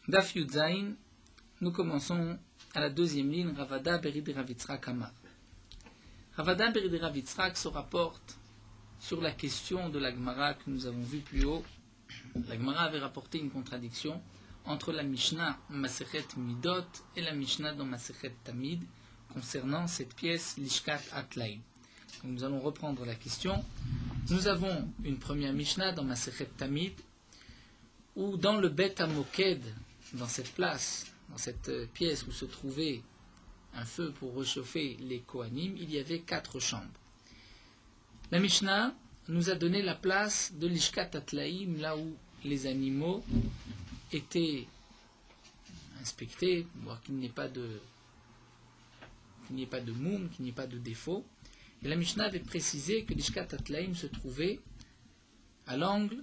Daf Yud Zayin, nous commençons à la deuxième ligne, Ravada Berid Rav Yitzhak Amar. Ravada Berid Rav Yitzhak se rapporte sur la question de la Gemara que nous avons vue plus haut. La Gemara avait rapporté une contradiction entre la Mishnah Masechet Midot et la Mishnah dans Masechet Tamid concernant cette pièce Lishkat Atlaim. Donc nous allons reprendre la question. Nous avons une première Mishnah dans Masechet Tamid où dans le Bet HaMoked, dans cette place, dans cette pièce où se trouvait un feu pour réchauffer les Kohanim, il y avait 4 chambres. La Mishnah nous a donné la place de l'Ishkat Atlaim, là où les animaux étaient inspectés, voir qu'il n'y ait pas de moum, qu'il n'y ait pas de défaut. Et la Mishnah avait précisé que l'Ishkat Atlaim se trouvait à l'angle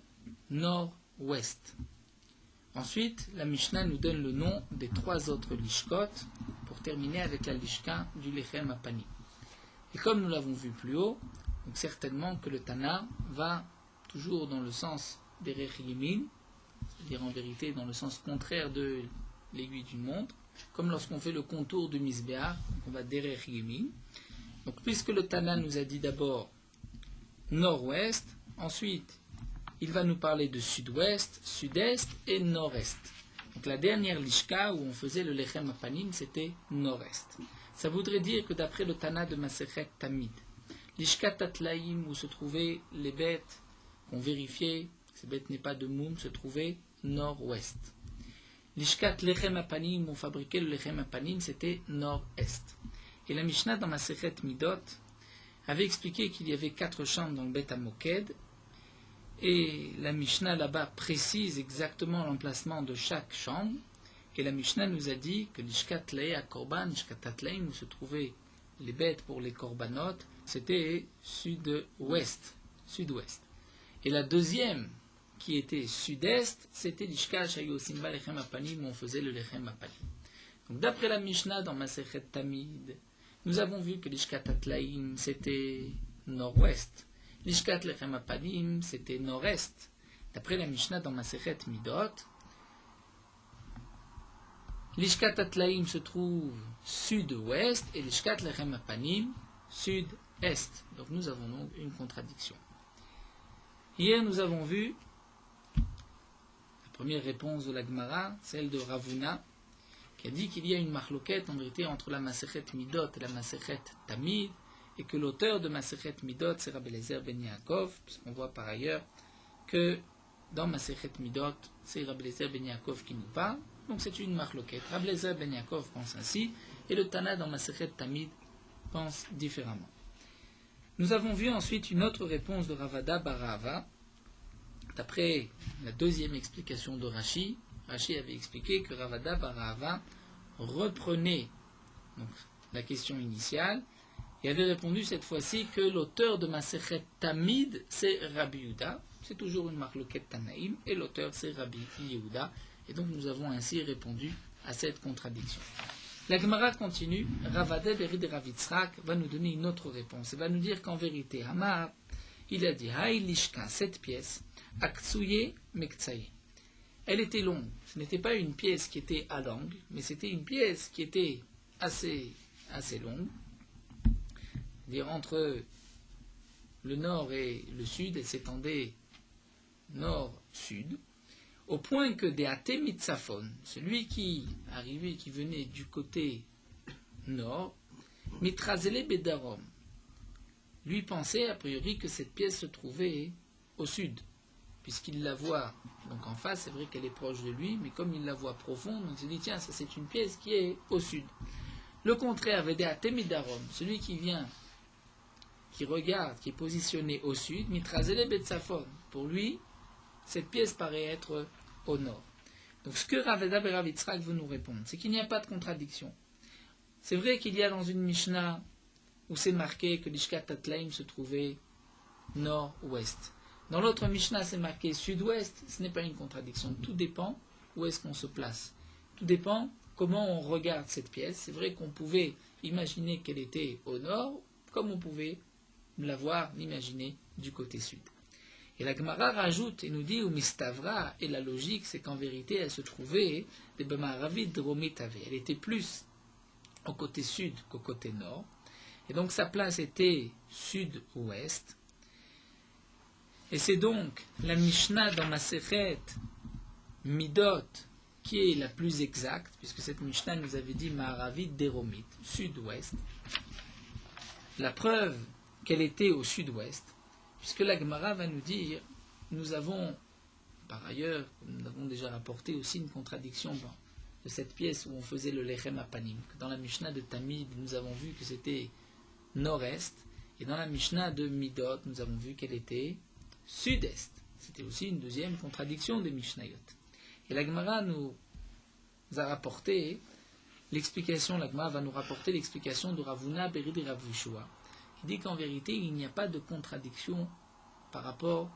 nord-ouest. Ensuite, la Mishnah nous donne le nom des 3 autres lishkot pour terminer avec la lishka du Lechem Apani. Et comme nous l'avons vu plus haut, donc certainement que le Tana va toujours dans le sens des Yemin, c'est-à-dire en vérité dans le sens contraire de l'aiguille d'une montre, comme lorsqu'on fait le contour du Misbéar, on va derrière Yemin. Donc puisque le Tana nous a dit d'abord nord-ouest, ensuite il va nous parler de sud-ouest, sud-est et nord-est. Donc la dernière lishka où on faisait le lechem apanim, c'était nord-est. Ça voudrait dire que d'après le Tana de Masechet Tamid, l'ishkat atlaim où se trouvaient les bêtes, qu'on vérifiait, ces bêtes n'est pas de moum, se trouvaient nord-ouest. L'ishkat lechem apanim où on fabriquait le lechem apanim, c'était nord-est. Et la Mishnah dans Masechet Midot avait expliqué qu'il y avait 4 chambres dans le Bet HaMoked. Et la Mishnah là-bas précise exactement l'emplacement de chaque chambre. Et la Mishnah nous a dit que l'Ishkat Lae à Korban, l'Ishkat Atlaim, où se trouvaient les bêtes pour les Korbanot, c'était sud-ouest. Et la deuxième, qui était sud-est, c'était l'Ishkat Shayosimba Lechem Apanim, où on faisait le Lechem Apanim. Donc d'après la Mishnah dans Masechet Tamid, nous avons vu que l'Ishkat Atlaim, c'était nord-ouest. L'Ishkat Lechem Apanim, c'était nord-est. D'après la Mishnah dans Masechet Midot, l'Ishkat Atlaim se trouve sud-ouest et l'Ishkat Lechem Apanim, sud-est. Donc nous avons donc une contradiction. Hier, nous avons vu la première réponse de la Gemara, celle de Ravuna, qui a dit qu'il y a une marloquette en vérité entre la Masechet Midot et la Masechet Tamid, et que l'auteur de Masechet Midot, c'est Rabbi Eliezer ben Yaakov, puisqu'on voit par ailleurs que dans Masechet Midot, c'est Rabbi Eliezer ben Yaakov qui nous parle, donc c'est une marloquette. Rabbi Eliezer ben Yaakov pense ainsi, et le Tana dans Masechet Tamid pense différemment. Nous avons vu ensuite une autre réponse de Ravada bar Ahava, d'après la deuxième explication de Rashi. Rashi avait expliqué que Ravada bar Ahava reprenait donc, la question initiale, et avait répondu cette fois-ci que l'auteur de Masechet Tamid, c'est Rabbi Yehuda. C'est toujours une marloquette Tanaïm, et l'auteur, c'est Rabbi Yehuda. Et donc nous avons ainsi répondu à cette contradiction. La Gemara continue. Ravada Berid Rav Yitzhak va nous donner une autre réponse. Il va nous dire qu'en vérité, Hamar, il a dit Haï Lishka, cette pièce, Aktsuye Mektsaye. Elle était longue. Ce n'était pas une pièce qui était à l'angle, mais c'était une pièce qui était assez longue. Dire entre le nord et le sud, elle s'étendait nord-sud, au point que des Atemitzafon, celui qui arrivait, qui venait du côté nord, Mitrazele Bedarom, lui pensait a priori que cette pièce se trouvait au sud, puisqu'il la voit donc en face, c'est vrai qu'elle est proche de lui, mais comme il la voit profonde, il se dit tiens, ça c'est une pièce qui est au sud. Le contraire, des Atemidarom, celui qui vient qui regarde, qui est positionné au sud, Mitrazele Betzafon. Pour lui, cette pièce paraît être au nord. Donc ce que Ravada Rav Yitzhak veut nous répondre, c'est qu'il n'y a pas de contradiction. C'est vrai qu'il y a dans une Mishnah où c'est marqué que l'Ishkat Atlaim se trouvait nord-ouest. Dans l'autre Mishnah, c'est marqué sud-ouest. Ce n'est pas une contradiction. Tout dépend où est-ce qu'on se place. Tout dépend comment on regarde cette pièce. C'est vrai qu'on pouvait imaginer qu'elle était au nord, comme on pouvait l'avoir, l'imaginer du côté sud. Et la Gemara rajoute et nous dit ou mistavra, et la logique c'est qu'en vérité elle se trouvait de Bemaravid Dromitavé. Elle était plus au côté sud qu'au côté nord. Et donc sa place était sud-ouest. Et c'est donc la Mishnah dans Masechet Midot qui est la plus exacte, puisque cette Mishnah nous avait dit Maravid Deromit, sud-ouest. La preuve qu'elle était au sud-ouest, puisque la Gemara va nous dire, nous avons, par ailleurs, nous avons déjà rapporté aussi une contradiction de cette pièce où on faisait le Lechem Apanim. Dans la Mishnah de Tamid, nous avons vu que c'était nord-est, et dans la Mishnah de Midot, nous avons vu qu'elle était sud-est. C'était aussi une deuxième contradiction des Mishnayot. Et la Gemara nous a rapporté l'explication, la Gemara va nous rapporter l'explication de Ravuna Berid et Rav Yeshua, qui dit qu'en vérité, il n'y a pas de contradiction par rapport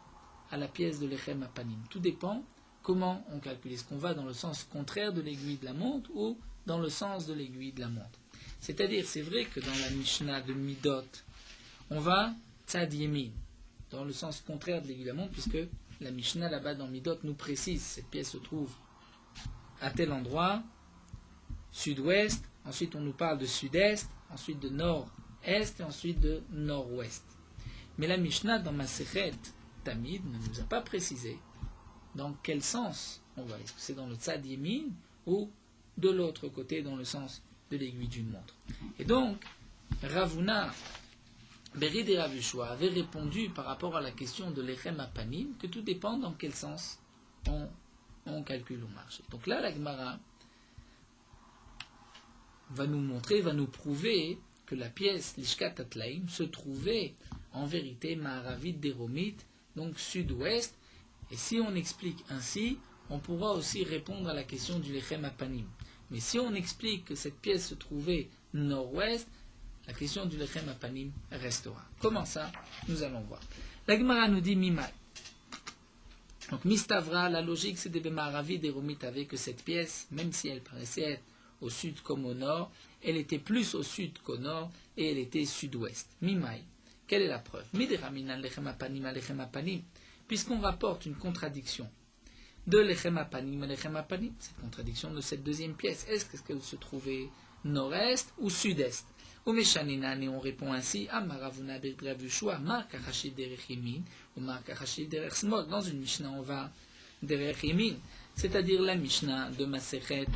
à la pièce de l'Echem Apanim. Tout dépend comment on calcule. Est-ce qu'on va dans le sens contraire de l'aiguille de la montre ou dans le sens de l'aiguille de la montre? C'est-à-dire, c'est vrai que dans la Mishnah de Midot, on va Tzad Yemin, dans le sens contraire de l'aiguille de la montre, puisque la Mishnah là-bas dans Midot nous précise, cette pièce se trouve à tel endroit, sud-ouest, ensuite on nous parle de sud-est, ensuite de nord-est et ensuite de nord-ouest. Mais la Mishnah dans Masechet Tamid ne nous a pas précisé dans quel sens on va. Est-ce que c'est dans le Tzad Yemin ou de l'autre côté dans le sens de l'aiguille d'une montre? Et donc, Ravuna Berid et Rav Yeshua avaient répondu par rapport à la question de l'Echem Apanim que tout dépend dans quel sens on calcule au marché. Donc là, la Gemara va nous montrer, va nous prouver que la pièce Lishkat Atlaim se trouvait en vérité Ma'aravid Deromit, donc sud-ouest. Et si on explique ainsi, on pourra aussi répondre à la question du Lechem Apanim. Mais si on explique que cette pièce se trouvait nord-ouest, la question du Lechem Apanim restera. Comment ça? Nous allons voir. La Gemara nous dit Mimai. Donc Mistavra, la logique c'est de Bemaravid Deromit avec que cette pièce, même si elle paraissait être au sud comme au nord, elle était plus au sud qu'au nord et elle était sud-ouest. Mimai. Quelle est la preuve? Mideramin Lechem Apanim Lechem Apanim. Puisqu'on rapporte une contradiction de Lechem Apanim à Lechem Apanim, cette contradiction de cette deuxième pièce, est-ce qu'elle se trouvait nord-est ou sud-est? Ou Meshaninan, et on répond ainsi, Amaravuna Rav Yeshua, Mark Achashid Derech Yemin, ou Mark Achashid Derech Smol. Dans une Mishnah, on va Derech Yemin, c'est-à-dire la Mishnah de Masechet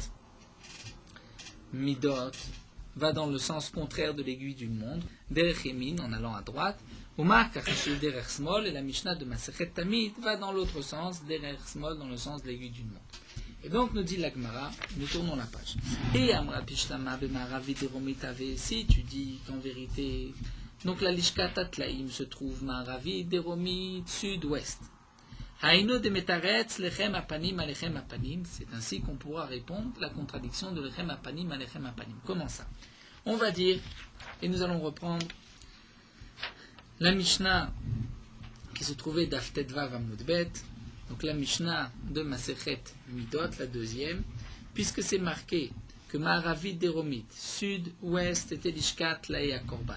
Midot, va dans le sens contraire de l'aiguille d'une montre, Derech Yemin, en allant à droite, ou Mark Achashid Derech Smol, et la Mishnah de Masechet Tamid va dans l'autre sens, Derech Smol, dans le sens de l'aiguille d'une montre. Et donc, nous dit la Gemara, nous tournons la page. Et Amra Pishlama Bemaravid Deromit, si tu dis qu'en vérité, donc la Lishkat Atlaim se trouve Maravid Deromit sud-ouest. Haïno de Metaretz Lechem Apanim Alechem Apanim, c'est ainsi qu'on pourra répondre la contradiction de Lechem Apanim Alechem Apanim. Comment ça? On va dire, et nous allons reprendre la Mishnah qui se trouvait d'Aftetvav Amudbet, donc la Mishnah de Masechet Midot, la deuxième, puisque c'est marqué que Maravid Deromit, sud-ouest, était Lishkat Laïa Korban.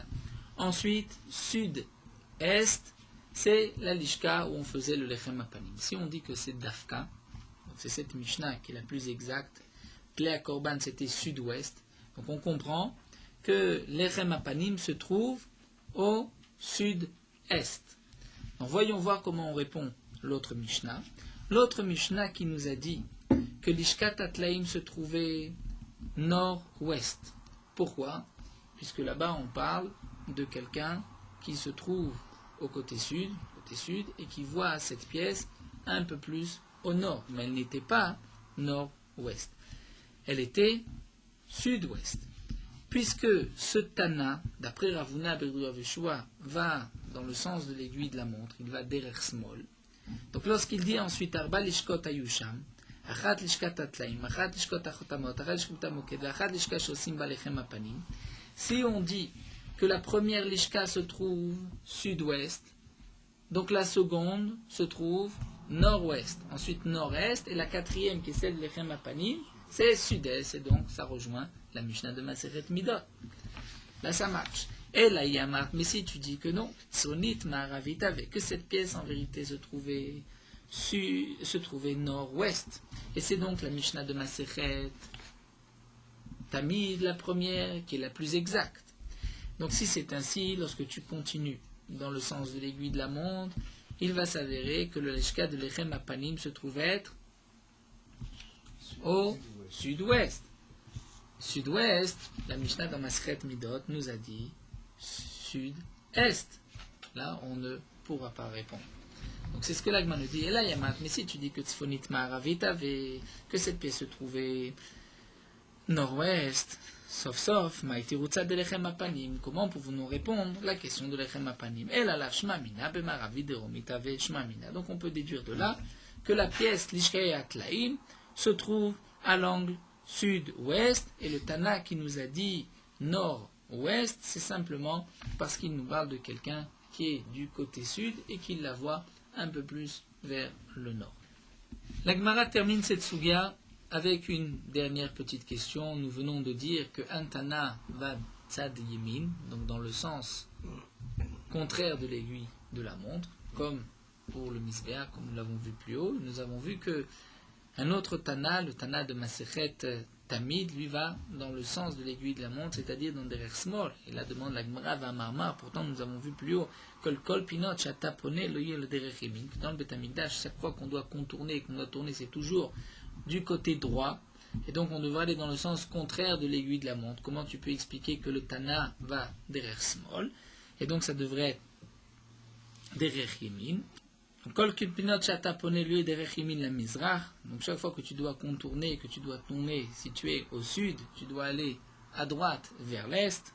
Ensuite, sud-est, c'est la Lishka où on faisait le Lechem Apanim. Si on dit que c'est Dafka, c'est cette Mishnah qui est la plus exacte, Laïa Korban c'était sud-ouest, donc on comprend que Lechem Apanim se trouve au sud-est. Donc voyons voir comment on répond l'autre Mishnah. L'autre Mishnah qui nous a dit que l'Ishkat Atlaim se trouvait nord-ouest. Pourquoi? Puisque là-bas on parle de quelqu'un qui se trouve au côté sud, et qui voit cette pièce un peu plus au nord. Mais elle n'était pas nord-ouest. Elle était sud-ouest. Puisque ce Tana, d'après Ravuna Berid Rav Yeshua, va dans le sens de l'aiguille de la montre, il va derech smol. Donc lorsqu'il dit ensuite Arba lishkot ayusham, Achat lishkat atlaim, Achat lishkot achotamot, Achat lishkot amoked, Achat lishkat shosim balechem apanim, si on dit que la première lishka se trouve sud-ouest, donc la seconde se trouve nord-ouest, ensuite nord-est, et la quatrième qui est celle de lechem apanim, c'est sud-est, et donc ça rejoint la Mishnah de Masechet Midot. Là ça marche. Et la Yamar, mais si tu dis que non, Sonit Maravita, que cette pièce en vérité se trouvait nord-ouest. Et c'est donc la Mishnah de Masechet Tamid, la première, qui est la plus exacte. Donc si c'est ainsi, lorsque tu continues dans le sens de l'aiguille de la montre, il va s'avérer que le Leshka de Lechem Apanim se trouve être au sud-ouest. Sud-ouest, la Mishnah dans Masechet Midot nous a dit sud-est. Là, on ne pourra pas répondre. Donc c'est ce que l'Agma nous dit. Et là, Yamat, mais si tu dis que Tzfonit Ma'aravit que cette pièce se trouvait nord-ouest, sauf, Maïtirutza de Lechem Apanim, comment pouvons-nous répondre la question de Lechem Apanim? Et là, la Shmamina, Bemaravid de Romitave Shmamina. Donc on peut déduire de là que la pièce Lishkei Atlaim se trouve à l'angle sud-ouest, et le Tana qui nous a dit nord-ouest, c'est simplement parce qu'il nous parle de quelqu'un qui est du côté sud et qui la voit un peu plus vers le nord. La Gemara termine cette Suga avec une dernière petite question. Nous venons de dire que un Tana va tzad yemin, donc dans le sens contraire de l'aiguille de la montre, comme pour le Misbéa, comme nous l'avons vu plus haut. Nous avons vu que un autre Tana, le Tana de Masechet Tamid, lui va dans le sens de l'aiguille de la montre, c'est-à-dire dans derrière small. Et là demande la Gemara va marmar. Pourtant nous avons vu plus haut que le kol pinot chataponé le derrière yemin. Dans le Bet Hamikdash, chaque fois qu'on doit contourner, qu'on doit tourner, c'est toujours du côté droit. Et donc on devrait aller dans le sens contraire de l'aiguille de la montre. Comment tu peux expliquer que le Tana va derrière small? Et donc ça devrait être derrière yemin. Donc chaque fois que tu dois contourner, que tu dois tourner, si tu es au sud, tu dois aller à droite vers l'est.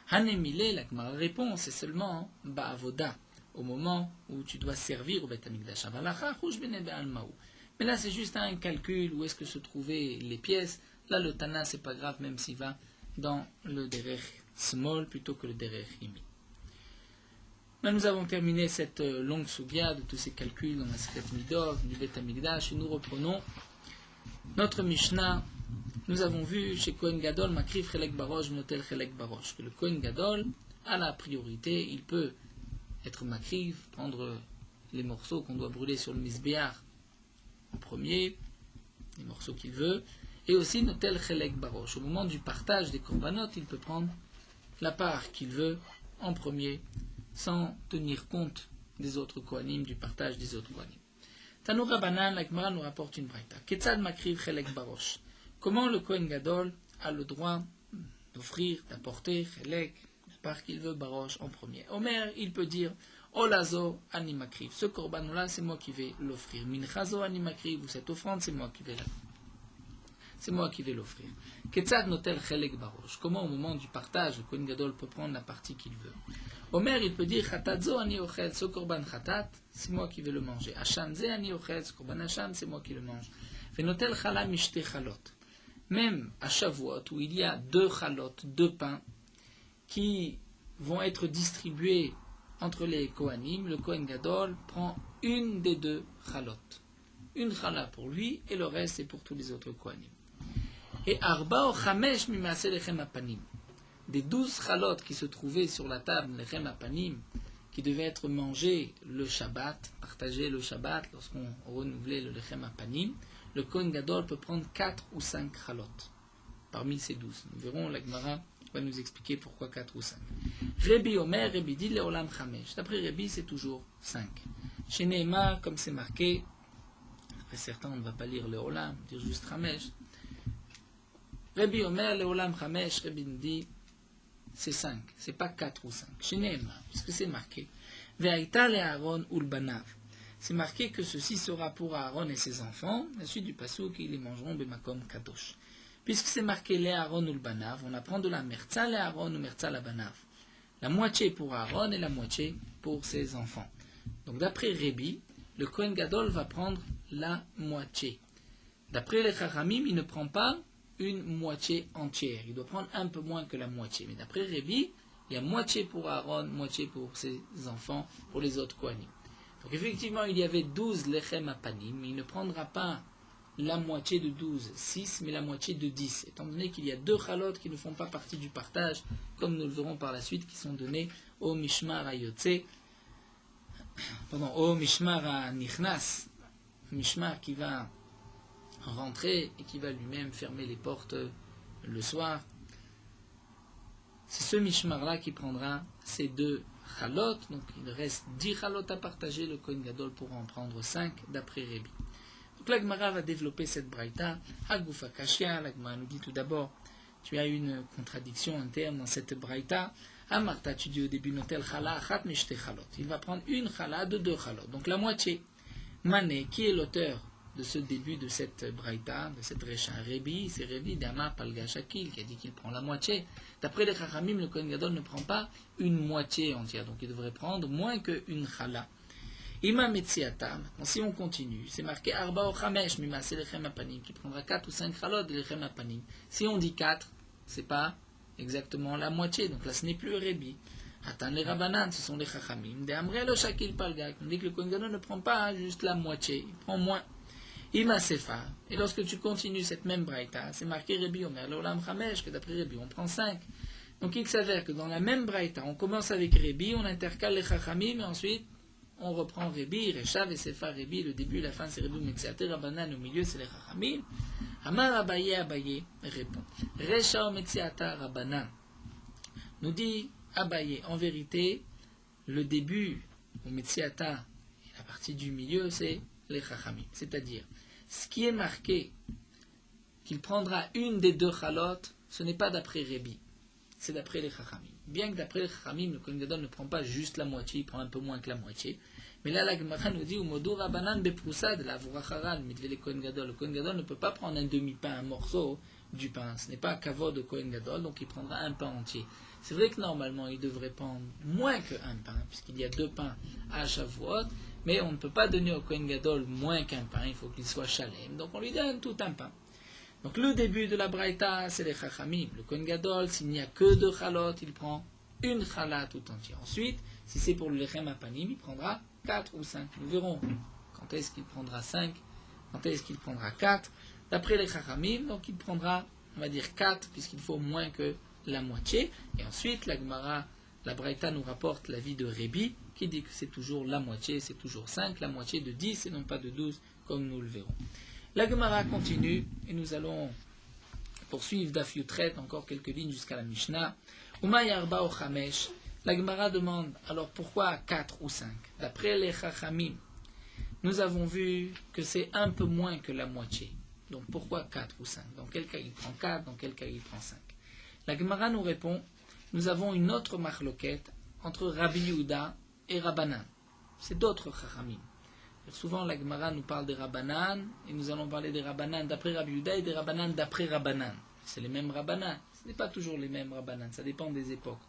Hanemile, la Gemara répond, c'est seulement Ba'avoda, au moment où tu dois servir au Beth Amikdash. Mais là c'est juste un calcul, où est-ce que se trouvaient les pièces. Là le Tana c'est pas grave, même s'il va dans le derech small plutôt que le derech yimi. Là, nous avons terminé cette longue sugya de tous ces calculs dans la Masechet Midot, du Bet Hamikdash, et nous reprenons notre Mishnah. Nous avons vu chez Kohen Gadol, Makriv Chelek Barosh, Notel Chelek Barosh, que le Kohen Gadol a la priorité, il peut être Makriv, prendre les morceaux qu'on doit brûler sur le Misbéach en premier, les morceaux qu'il veut, et aussi Notel Chelek Barosh. Au moment du partage des korbanot, il peut prendre la part qu'il veut en premier, sans tenir compte des autres Kohanim, du partage des autres Kohanim. Tanou Rabbanan, la Gemara nous rapporte une braïta. Ketzad makriv chelek barosh. Comment le Kohen Gadol a le droit d'offrir, d'apporter chelek, la part qu'il veut, barosh, en premier. Omer, il peut dire, Olazo ani makriv. Ce korban-là, c'est moi qui vais l'offrir. Minchazo ani makriv, ou cette offrande, c'est moi qui vais l'offrir. Ketzad notel chelek barosh. Comment au moment du partage, le Kohen Gadol peut prendre la partie qu'il veut. Omer, il peut dire Chatazo ani ochel, ce korban chatat, c'est moi qui vais le manger. Hachan ze ani ochel, ce korban hachan, c'est moi qui le mange. Venotel chala mishte chalot. Même à Shavuot, où il y a 2 chalot, 2 pains, qui vont être distribués entre les Kohanim, le Kohen Gadol prend une des 2 chalot. Une chala pour lui, et le reste c'est pour tous les autres Kohanim. Et arba o chamesh mimase lechem apanim. Des 12 chalot qui se trouvaient sur la table, lechem apanim, qui devaient être mangés le Shabbat, partagés le Shabbat, lorsqu'on renouvelait le lechem apanim, le Kohen Gadol peut prendre 4 ou 5 chalot parmi ces 12. Nous verrons, la Gemara va nous expliquer pourquoi 4 ou 5. Rebi Omer, Rebi dit Leolam Chamesh. D'après Rebi, c'est toujours 5. Chez Nehema, comme c'est marqué, après certains, on ne va pas lire Leolam, dire juste Chamesh. Rebi Omer, Leolam Chamesh, Rebi nous dit c'est 5, c'est pas 4 ou 5. Chez Nehema, puisque c'est marqué. Ve'aita le Aaron ulbanav. C'est marqué que ceci sera pour Aaron et ses enfants. La suite du passouk, ils les mangeront bemakom kadosh. Puisque c'est marqué le Aaron ulbanav, on apprend de la merza le Aaron ou merza la banav. La moitié pour Aaron et la moitié pour ses enfants. Donc d'après Rebi, le Kohen Gadol va prendre la moitié. D'après les Chachamim, il ne prend pas une moitié entière. Il doit prendre un peu moins que la moitié. Mais d'après Rebi, il y a moitié pour Aaron, moitié pour ses enfants, pour les autres Kohanim. Donc effectivement, il y avait 12 lechem apanim, mais il ne prendra pas la moitié de 12, 6, mais la moitié de 10, étant donné qu'il y a 2 chalot qui ne font pas partie du partage, comme nous le verrons par la suite, qui sont donnés au Mishmar Ayotse, au Mishmar Nichnas, Mishmar qui va rentrer et qui va lui-même fermer les portes le soir. C'est ce Mishmar-là qui prendra ces 2 chalot, donc il reste 10 chalot à partager, le Kohen Gadol pourra en prendre 5 d'après Rébi. Donc la Gemara va développer cette braïta. Hagufa Kashia, la Gemara nous dit tout d'abord, tu as une contradiction interne dans cette braïta. Amarta, tu dis au début, notel chala, achat mishte chalot. Il va prendre une chala de 2 chalot, donc la moitié. Mané, qui est l'auteur de ce début de cette braïta, de cette recha? Rébi, c'est Rébi d'Amar Palgashakil qui a dit qu'il prend la moitié. D'après les Chachamim, le Kohen Gadol ne prend pas une moitié entière, donc il devrait prendre moins qu'une chala. Ima Metziata, si on continue, c'est marqué Arba o Chamesh, Mima, c'est l'Echem Apanim, qui prendra 4 ou 5 chalot de l'Echem Apanim. Si on dit 4, c'est pas exactement la moitié, donc là ce n'est plus Rébi. Atan les Rabanan, ce sont les Chachamim. De Amre lo Shakil Palgak, on dit que le Kohen Gadol ne prend pas juste la moitié, il prend moins. Ima Sefa, et lorsque tu continues cette même braïta, c'est marqué Rébi Omer, l'Olam Chamesh, que d'après Rébi on prend 5. Donc il s'avère que dans la même braïta, on commence avec Rébi, on intercale les Chachamim, et ensuite on reprend Rébi, Rechav et Sefa Rébi, le début, la fin c'est Rébi, Metziaté, Rabanan, au milieu c'est les Chachamim. Amar Abaye répond, Recha Metziata Rabanan, nous dit Abaye, en vérité, le début, au Metziata, la partie du milieu, c'est les Chachamim, c'est-à-dire, ce qui est marqué qu'il prendra une des 2 chalot, ce n'est pas d'après Rébi, c'est d'après les Chachamim. Bien que d'après les Chachamim, le Kohen Gadol ne prend pas juste la moitié, il prend un peu moins que la moitié. Mais là, la Gemara nous dit, Umodu Rabanan Beproussad, la Vuracharal, Mitvele le Kohen Gadol. Le Kohen Gadol ne peut pas prendre un demi-pain, un morceau du pain. Ce n'est pas un kavod de Kohen Gadol, donc il prendra un pain entier. C'est vrai que normalement, il devrait prendre moins qu'un pain, puisqu'il y a 2 pains à Shavuot, mais on ne peut pas donner au Kohen Gadol moins qu'un pain, il faut qu'il soit chalem. Donc on lui donne tout un pain. Donc le début de la braïta, c'est les Chachamim. Le Kohen Gadol, s'il n'y a que 2 chalot, il prend une chala tout entière. Ensuite, si c'est pour le Lechem Apanim, il prendra 4 ou 5. Nous verrons quand est-ce qu'il prendra 5, quand est-ce qu'il prendra 4. D'après les Chachamim, donc il prendra, on va dire 4, puisqu'il faut moins que la moitié. Et ensuite, la Gemara, la braïta nous rapporte l'avis de Rébi, qui dit que c'est toujours la moitié, c'est toujours 5, la moitié de 10 et non pas de 12, comme nous le verrons. La Gemara continue et nous allons poursuivre Daf Yutret, encore quelques lignes jusqu'à la Mishnah. Uma yarba o chamesh. La Gemara demande alors pourquoi 4 ou 5? D'après les Chachamim, nous avons vu que c'est un peu moins que la moitié. Donc pourquoi 4 ou 5? Dans quel cas il prend 4, dans quel cas il prend 5? La Gemara nous répond, nous avons une autre marloquette entre Rabbi Yehuda et Rabbanan. C'est d'autres Chachamim. Souvent, la Gemara nous parle des Rabbanan, et nous allons parler des Rabbanan d'après Rabbi Yehuda et des Rabbanan d'après Rabbanan. C'est les mêmes Rabbanan. Ce n'est pas toujours les mêmes Rabbanan, ça dépend des époques.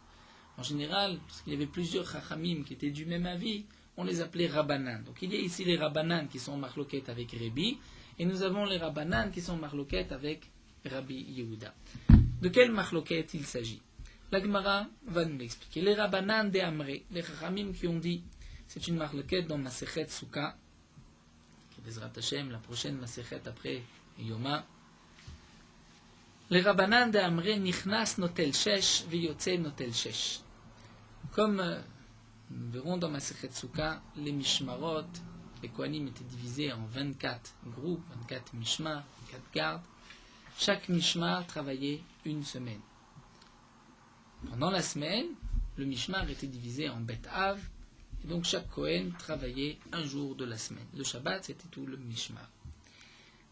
En général, parce qu'il y avait plusieurs Chachamim qui étaient du même avis, on les appelait Rabbanan. Donc il y a ici les Rabbanan qui sont marloquettes avec Rébi, et nous avons les Rabbanan qui sont marloquettes avec Rabbi Yehuda. De quelle marloquette il s'agit? La Gemara va nous l'expliquer. Les Rabbanan de Amré, les Chachamim qui ont dit, c'est une marloquette dans Masechet Souka, Bezrat Hashem, la prochaine Masechet après Yoma. Les Rabbanan de Amré nichnas notel shesh veyotze notel shesh. Comme nous verrons dans Masechet Souka, les Mishmarot, les Kohanim étaient divisés en 24 groupes, 24 Mishmar, 24 gardes. Chaque Mishmar travaillait une semaine. Pendant la semaine, le Mishmar était divisé en Bet Av, et donc chaque Kohen travaillait un jour de la semaine. Le Shabbat, c'était tout le Mishmar.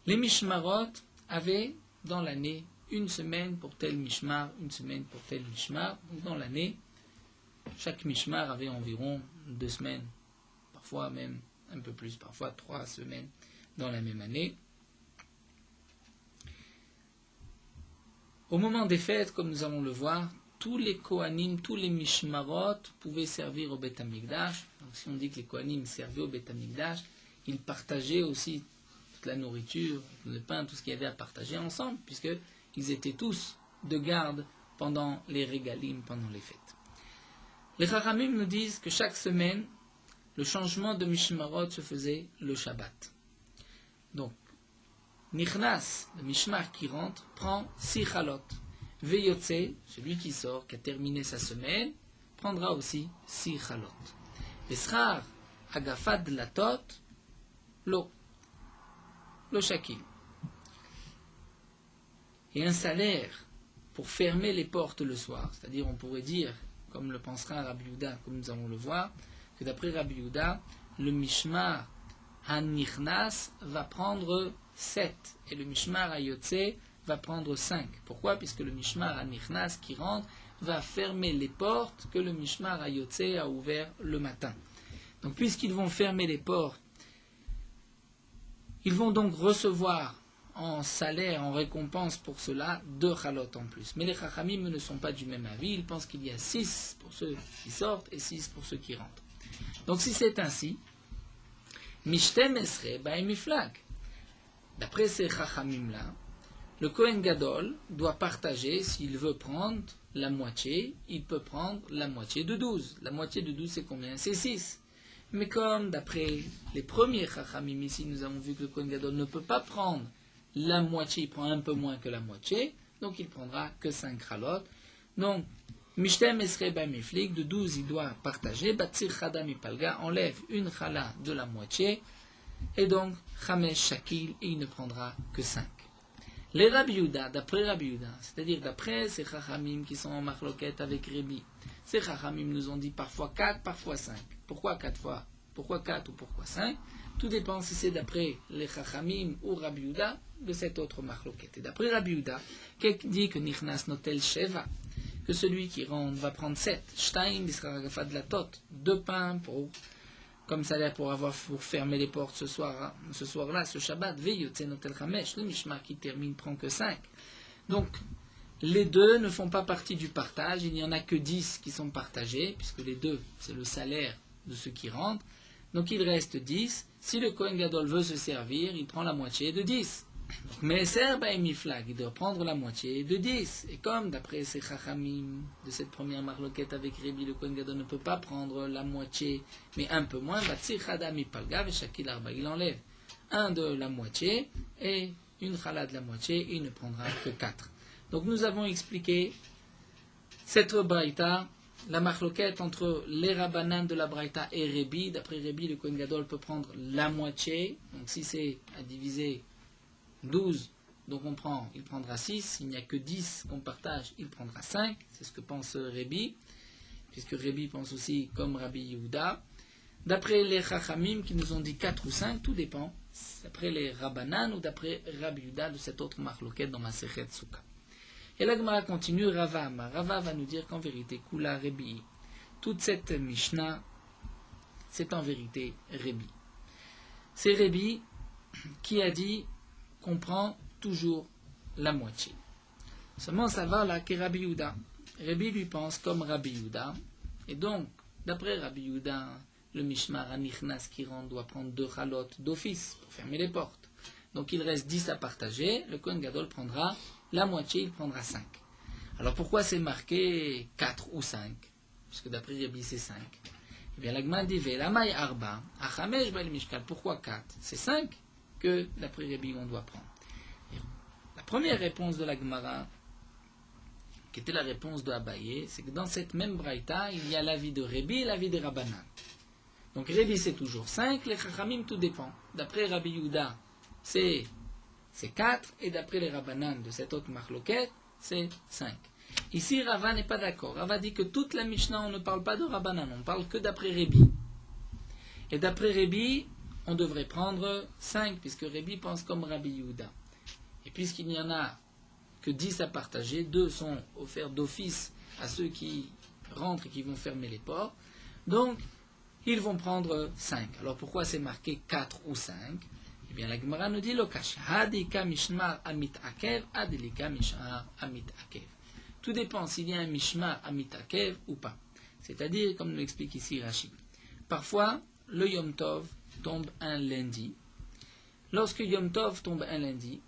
Les Mishmarot avaient dans l'année une semaine pour tel Mishmar, une semaine pour tel Mishmar. Donc dans l'année, chaque Mishmar avait environ 2 semaines, parfois même un peu plus, parfois 3 semaines dans la même année. Au moment des fêtes, comme nous allons le voir, tous les Kohanim, tous les Mishmarot pouvaient servir au Beth Amikdash. Donc si on dit que les Kohanim servaient au Beth Amikdash, ils partageaient aussi toute la nourriture, le pain, tout ce qu'il y avait à partager ensemble, puisqu'ils étaient tous de garde pendant les régalim, pendant les fêtes. Les Chachamim nous disent que chaque semaine, le changement de Mishmarot se faisait le Shabbat. Donc, Nichnas, le mishmar qui rentre, prend 6 chalot. Veyotse, celui qui sort, qui a terminé sa semaine, prendra aussi 6 chalot. Veschar, agafad latot, lo shakil. Et un salaire pour fermer les portes le soir, c'est-à-dire on pourrait dire, comme le pensera Rabbi Yehuda, comme nous allons le voir, que d'après Rabbi Yehuda, le mishmar hanichnas va prendre 7 et le mishmar hayotse va prendre 5. Pourquoi? Puisque le mishmar hanichnas qui rentre va fermer les portes que le mishmar hayotse a ouvert le matin. Donc puisqu'ils vont fermer les portes, ils vont donc recevoir en salaire, en récompense pour cela, 2 chalot en plus. Mais les chachamim ne sont pas du même avis, ils pensent qu'il y a 6 pour ceux qui sortent et 6 pour ceux qui rentrent. Donc si c'est ainsi, Mishtem Esre Ba'emiflag. D'après ces chachamim-là, le Kohen Gadol doit partager, s'il veut prendre la moitié, il peut prendre la moitié de 12. La moitié de 12 c'est combien? C'est 6. Mais comme d'après les premiers chachamim ici, nous avons vu que le Kohen Gadol ne peut pas prendre la moitié, il prend un peu moins que la moitié, donc il prendra que 5 chalot. Donc, Mishtem Esre Ba'emiflig, de 12 il doit partager, Batsir Chada Mipalga enlève une chala de la moitié, et donc Chamesh Shakil, et il ne prendra que 5. Les Rabbi Yehuda, d'après Rabbi Yehuda, c'est-à-dire d'après ces chachamim qui sont en machloket avec Rébi, ces chachamim nous ont dit parfois 4, parfois 5. Pourquoi 4 fois? Pourquoi 4 ou pourquoi 5? Tout dépend si c'est d'après les chachamim ou Rabbi Yehuda de cette autre machloket. Et d'après Rabbi Yehuda, qui dit que Nichnas Notel Sheva, que celui qui rentre va prendre 7, Shtaim Bisragafad Latot, 2 pains comme salaire pour fermer les portes ce soir-là, ce Shabbat, Veyotse Notel Chamesh, le Mishmar qui termine prend que 5. Donc, les deux ne font pas partie du partage, il n'y en a que 10 qui sont partagés, puisque les deux, c'est le salaire de ceux qui rentrent. Donc il reste 10. Si le Kohen Gadol veut se servir, il prend la moitié de 10. Mais Miflag, il doit prendre la moitié de 10. Et comme d'après ces chachamim de cette première marloquette avec Rébi, le Kohen Gadol ne peut pas prendre la moitié, mais un peu moins, il enlève un de la moitié et une chala de la moitié, et il ne prendra que 4. Donc nous avons expliqué cette braïta, la marloquette entre les rabbanan de la braïta et Rébi. D'après Rébi, le Kohen Gadol peut prendre la moitié. Donc si c'est à diviser 12, donc il prendra 6. S'il n'y a que 10 qu'on partage, il prendra 5. C'est ce que pense Rébi, puisque Rébi pense aussi comme Rabbi Yehuda. D'après les chachamim qui nous ont dit 4 ou 5, tout dépend. D'après les rabbanan ou d'après Rabbi Yehuda de cette autre marloquette dans Masechet Souka. Et la Gemara continue, Rava va nous dire qu'en vérité, Kula Rébi, toute cette Mishnah, c'est en vérité Rébi. C'est Rébi qui a dit qu'on prend toujours la moitié. Seulement ça va là que Rabbi Yehuda. Rébi lui pense comme Rabbi Yehuda, et donc, d'après Rabbi Yehuda, le Mishmar Anichnas qui rentre doit prendre 2 chalot d'office pour fermer les portes. Donc il reste 10 à partager, le Kohen Gadol prendra la moitié, il prendra 5. Alors pourquoi c'est marqué 4 ou 5? Parce que d'après Rébi c'est 5. Eh bien la Gemara dit Ve'lamay arba, achamesh ba'el mishkal. Pourquoi 4? C'est 5 que d'après Rébi on doit prendre. Et la première réponse de la Gemara, qui était la réponse de Abaye, c'est que dans cette même braïta, il y a l'avis de Rébi et l'avis des Rabbanan. Donc Rébi c'est toujours 5, les Chachamim tout dépend. D'après Rabbi Yehuda, c'est 4, et d'après les Rabbanan de cette autre marloquette, c'est 5. Ici, Rava n'est pas d'accord. Rava dit que toute la Mishnah, on ne parle pas de Rabbanan, on parle que d'après Rébi. Et d'après Rébi, on devrait prendre 5, puisque Rébi pense comme Rabbi Yehuda. Et puisqu'il n'y en a que 10 à partager, 2 sont offerts d'office à ceux qui rentrent et qui vont fermer les portes. Donc, ils vont prendre 5. Alors pourquoi c'est marqué 4 ou 5? Eh bien, la Gemara nous dit Lokash. Hadika mishmar amit akev, adilika mishmar amit akev. Tout dépend s'il y a un mishmar amit akev ou pas. C'est-à-dire, comme nous l'explique ici Rachid, parfois le Yom Tov tombe un lundi. Lorsque Yom Tov tombe un lundi,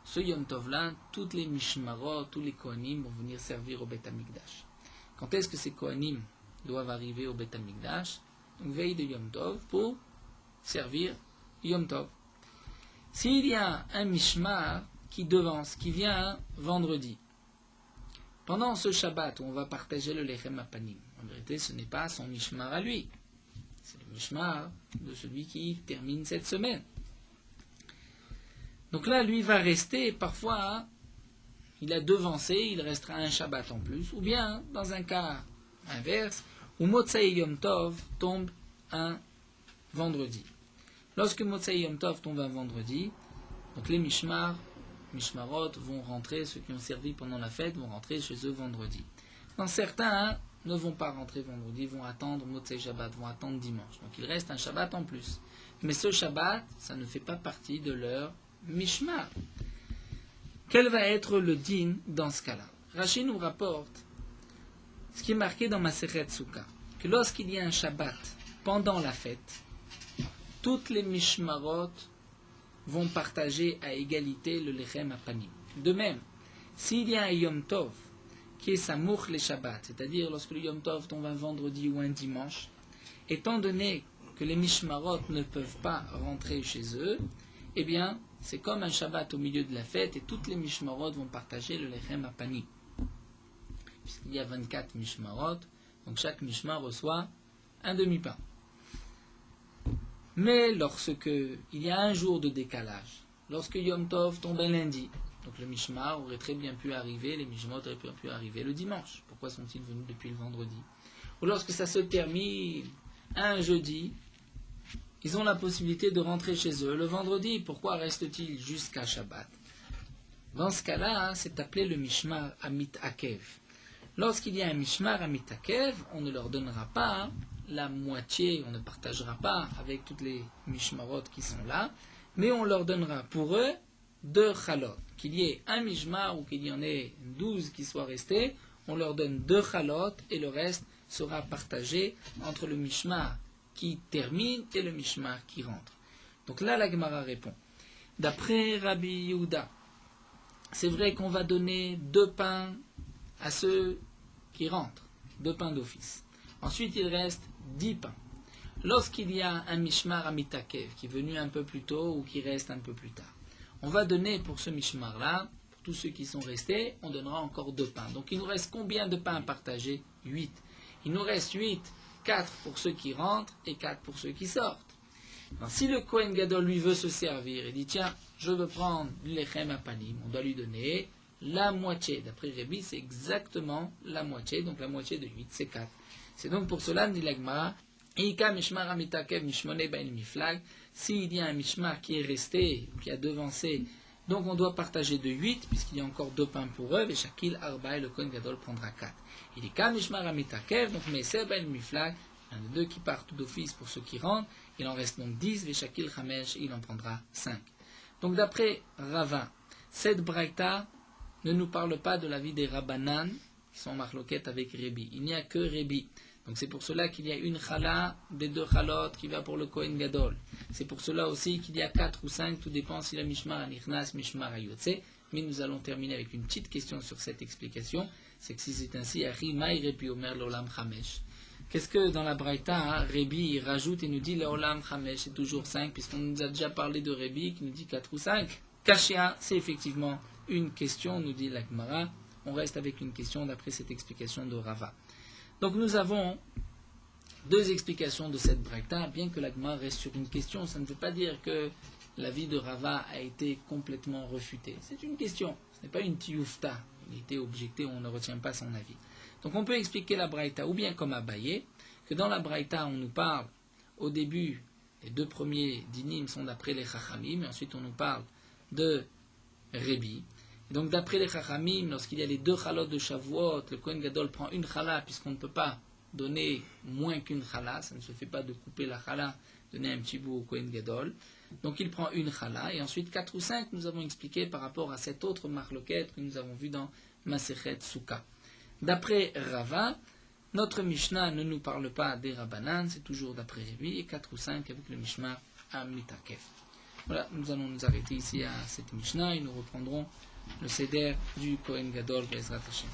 ce Yom Tov-là, toutes les mishmarot, tous les kohanim vont venir servir au Beth Amikdash. Quand est-ce que ces kohanim doivent arriver au Beth Amikdash? Donc, veille de Yom Tov pour servir Yom Tov. S'il y a un mishmar qui devance, qui vient vendredi, pendant ce Shabbat où on va partager le lechem apanim, en vérité ce n'est pas son mishmar à lui, c'est le mishmar de celui qui termine cette semaine. Donc là, lui va rester, parfois, il a devancé, il restera un Shabbat en plus, ou bien, dans un cas inverse, où Motsai Yom Tov tombe un vendredi. Lorsque Motsai Yom Tov tombe un vendredi, donc les mishmarot vont rentrer, ceux qui ont servi pendant la fête vont rentrer chez eux vendredi. Dans certains ne vont pas rentrer vendredi, vont attendre Motsai Shabbat, vont attendre dimanche. Donc il reste un Shabbat en plus. Mais ce Shabbat, ça ne fait pas partie de leur mishmar. Quel va être le din dans ce cas-là? Rashi nous rapporte ce qui est marqué dans Masechet Sukkah, que lorsqu'il y a un Shabbat pendant la fête, toutes les mishmarot vont partager à égalité le lechem apanim. De même, s'il y a un Yom Tov qui est Samour les Shabbat, c'est-à-dire lorsque le Yom Tov tombe un vendredi ou un dimanche, étant donné que les mishmarot ne peuvent pas rentrer chez eux, eh bien, c'est comme un Shabbat au milieu de la fête et toutes les mishmarot vont partager le lechem apanim. Puisqu'il y a 24 mishmarot, donc chaque mishmar reçoit un demi-pain. Mais lorsque il y a un jour de décalage, lorsque Yom Tov tombe un lundi, donc le mishmar aurait très bien pu arriver, les mishmarot auraient pu arriver le dimanche. Pourquoi sont-ils venus depuis le vendredi? Ou lorsque ça se termine un jeudi, ils ont la possibilité de rentrer chez eux le vendredi. Pourquoi restent-ils jusqu'à Shabbat? Dans ce cas-là, c'est appelé le mishmar amit akev. Lorsqu'il y a un mishmar amit akev, on ne leur donnera pas la moitié, on ne partagera pas avec toutes les mishmarot qui sont là, mais on leur donnera pour eux 2 chalot. Qu'il y ait un mishmar ou qu'il y en ait 12 qui soient restés, on leur donne 2 chalot et le reste sera partagé entre le mishmar qui termine et le mishmar qui rentre. Donc là, la Gemara répond. D'après Rabbi Yehuda, c'est vrai qu'on va donner 2 pains à ceux qui rentrent, 2 pains d'office. Ensuite, il reste 10 pains. Lorsqu'il y a un mishmar amitakev qui est venu un peu plus tôt ou qui reste un peu plus tard, on va donner pour ce mishmar-là, pour tous ceux qui sont restés, on donnera encore 2 pains. Donc il nous reste combien de pains à partager? 8. Il nous reste 8, 4 pour ceux qui rentrent et 4 pour ceux qui sortent. Alors, si le Kohen Gadol lui veut se servir et dit tiens, je veux prendre du lechem apanim, on doit lui donner la moitié. D'après Rébi, c'est exactement la moitié, donc la moitié de 8, c'est 4. C'est donc pour cela, dit la Gemara, Ika mishmar amitakev mishmone bain miflag, s'il y a un mishmar qui est resté, qui a devancé, donc on doit partager de 8, puisqu'il y a encore 2 pains pour eux, et Shakil Arba, et le Kohen Gadol prendra 4. Il Ika mishmar amitakev, donc Meser bain miflag, un de 2 qui part tout d'office pour ceux qui rentrent, il en reste donc 10, et Shakil Chamesh, il en prendra 5. Donc d'après Rava, cette braïta ne nous parle pas de la vie des Rabbanan, qui sont en marloquette avec Rébi. Il n'y a que Rébi. Donc c'est pour cela qu'il y a une chala des 2 chalot qui va pour le Kohen Gadol. C'est pour cela aussi qu'il y a 4 ou 5, tout dépend si la Mishmar Anichnas, Mishmar Ayotse. Mais nous allons terminer avec une petite question sur cette explication. C'est que si c'est ainsi, Ari Maï Repi Omer L'Olam Chamesh. Qu'est-ce que dans la Braïta, Rébi rajoute et nous dit L'Olam Chamesh, c'est toujours 5, puisqu'on nous a déjà parlé de Rébi qui nous dit 4 ou 5. Kashia, c'est effectivement une question, nous dit la Gemara. On reste avec une question d'après cette explication de Rava. Donc nous avons 2 explications de cette braïta, bien que la Gemara reste sur une question, ça ne veut pas dire que l'avis de Rava a été complètement réfuté. C'est une question, ce n'est pas une tioufta, il a été objecté, on ne retient pas son avis. Donc on peut expliquer la braïta, ou bien comme Abaye, que dans la braïta on nous parle, au début, les 2 premiers dinim sont d'après les Chachamim, et ensuite on nous parle de Rébi. Donc d'après les Chachamim, lorsqu'il y a les 2 chalot de Shavuot, le Kohen Gadol prend une chala, puisqu'on ne peut pas donner moins qu'une chala, ça ne se fait pas de couper la chala, donner un petit bout au Kohen Gadol. Donc il prend une chala, et ensuite 4 ou 5, nous avons expliqué par rapport à cette autre marloquette que nous avons vue dans Masechet Sukkah. D'après Rava, notre Mishnah ne nous parle pas des Rabbanan, c'est toujours d'après Rébi, et 4 ou 5 avec le Mishmar Amitakev. Voilà, nous allons nous arrêter ici à cette Mishnah, et nous reprendrons le Seder du Kohen Gadol, Bezrat Hashem.